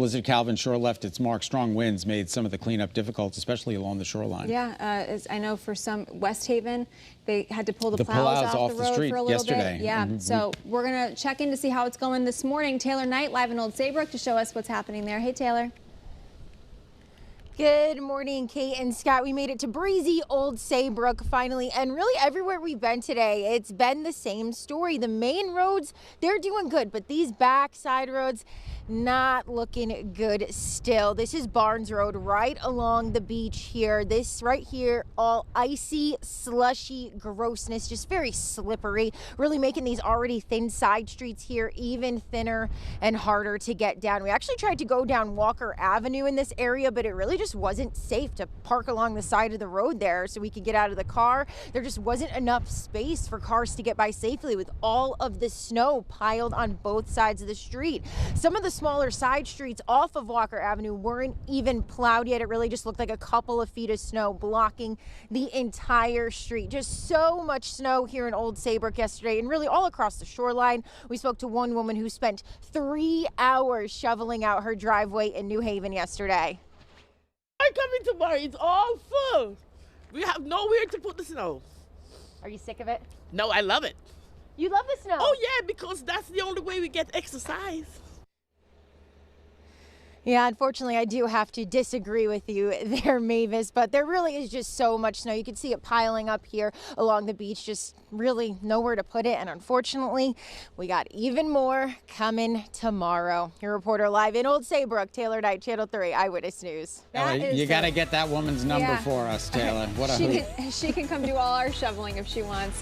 Blizzard Calvin sure left its mark. Strong winds made some of the cleanup difficult, especially along the shoreline. Yeah, as I know for some West Haven, they had to pull the plows off the road street for a little yesterday. bit. Yeah, so we're going to check in to see how it's going this morning. Taylor Knight live in Old Saybrook to show us what's happening there. Hey, Taylor. Good morning, Kate and Scott. We made it to breezy Old Saybrook finally, and really everywhere we've been today, it's been the same story. The main roads, they're doing good, but these backside roads, not looking good still. This is Barnes Road right along the beach here. This right here, all icy, slushy grossness, just very slippery, really making these already thin side streets here even thinner and harder to get down. We actually tried to go down Walker Avenue in this area, but it really just wasn't safe to park along the side of the road there so we could get out of the car. There just wasn't enough space for cars to get by safely with all of the snow piled on both sides of the street. Some of the smaller side streets off of Walker Avenue weren't even plowed yet. It really just looked like a couple of feet of snow blocking the entire street. Just so much snow here in Old Saybrook yesterday and really all across the shoreline. We spoke to one woman who spent 3 hours shoveling out her driveway in New Haven yesterday. I'm coming tomorrow. It's all full. We have nowhere to put the snow. Are you sick of it? No, I love it. You love the snow? Oh, yeah, because that's the only way we get exercise. Yeah, unfortunately, I do have to disagree with you there, Mavis, but there really is just so much snow. You can see it piling up here along the beach, just really nowhere to put it. And unfortunately, we got even more coming tomorrow. Your reporter live in Old Saybrook, Taylor Knight, Channel 3 Eyewitness News. You got to get that woman's number for us, Taylor. What a hoot. She can come do all our shoveling if she wants.